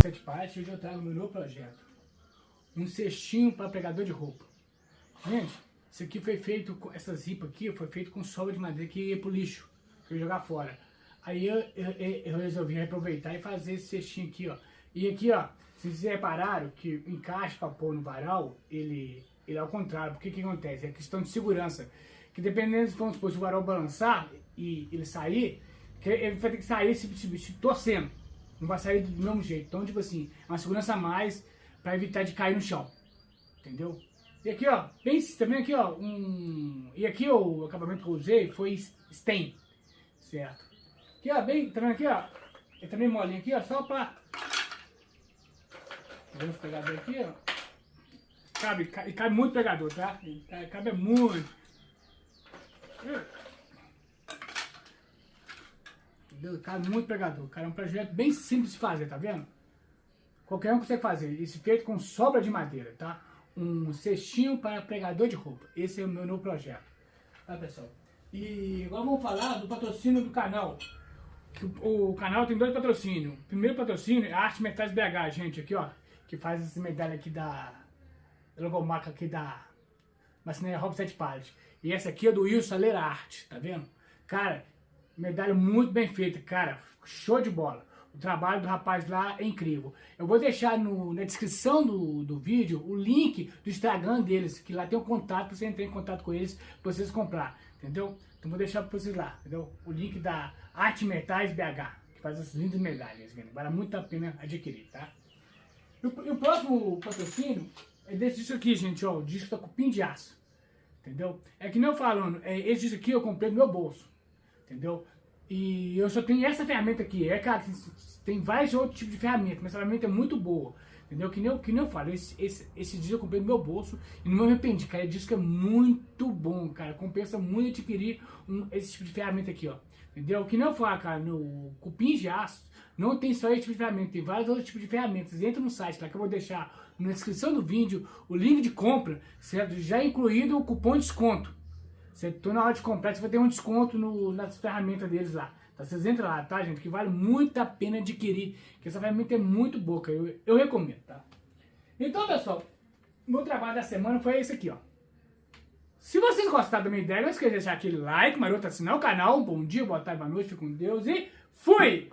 7 partes e hoje eu trago o meu novo projeto. Um cestinho para pregador de roupa. Gente, isso aqui foi feito, essa zipa aqui foi feito com sobra de madeira que ia pro lixo, que eu ia jogar fora. Aí eu resolvi reaproveitar e fazer esse cestinho aqui, ó. E aqui, ó, se vocês repararam que o encaixe para pôr no varal, ele é ao contrário. Porque que acontece? É questão de segurança. Que dependendo, vamos supor, se o varal balançar e ele sair, que ele vai ter que sair se torcendo. Não vai sair do mesmo jeito. Então, tipo assim, é uma segurança a mais para evitar de cair no chão. Entendeu? E aqui, ó, tá vendo aqui, ó, E aqui, ó, o acabamento que eu usei foi stain, certo? Aqui, ó, tá vendo aqui, ó? Ele tá meio molinho aqui, ó, só pra... Vamos pegador aqui, ó. Cabe muito pegador, tá? Cabe muito. Entendeu? Cabe muito pegador. Cara, é um projeto bem simples de fazer, tá vendo? Qualquer um consegue fazer. Isso feito com sobra de madeira, tá? Um cestinho para pregador de roupa. Esse é o meu novo projeto. Tá, pessoal? E agora vamos falar do patrocínio do canal. O canal tem 2 patrocínios. O primeiro patrocínio é a Arte Metais BH, gente, aqui, ó. Que faz essa medalha aqui da logomarca aqui da marcenaria roupa 7 pallets. E essa aqui é do Útil, Arte, tá vendo? Cara, medalha muito bem feita, cara. Show de bola. O trabalho do rapaz lá é incrível. Eu vou deixar na descrição do vídeo o link do Instagram deles, que lá tem um contato para você entrar em contato com eles, para vocês comprar, entendeu? Então vou deixar para vocês lá, entendeu? O link da Arte Metais BH, que faz essas lindas medalhas, vale muito a pena adquirir, tá? E o próximo patrocínio é desse disco aqui, gente, ó, o disco da Cupins de Aço, entendeu? É que nem eu falando, esse disco aqui eu comprei no meu bolso, entendeu? E eu só tenho essa ferramenta aqui. É claro, tem vários outros tipos de ferramentas, mas essa ferramenta é muito boa. Entendeu? Que nem eu falo, esse disco eu comprei no meu bolso e não me arrependi, cara. Esse disco é muito bom, cara. Compensa muito adquirir esse tipo de ferramenta aqui, ó. Entendeu? Que nem eu falo, cara, no Cupins de Aço não tem só esse tipo de ferramenta, tem vários outros tipos de ferramentas. Entra no site lá que eu vou deixar na descrição do vídeo o link de compra, certo? Já incluído o cupom de desconto. Então na hora de comprar você vai ter um desconto nas ferramentas deles lá. Então vocês entram lá, tá, gente? Que vale muito a pena adquirir. Que essa ferramenta é muito boa, eu recomendo, tá? Então, pessoal, meu trabalho da semana foi esse aqui, ó. Se vocês gostaram da minha ideia, não esqueça de deixar aquele like, maroto, assinar o canal. Um bom dia, boa tarde, boa noite, fique com Deus e fui!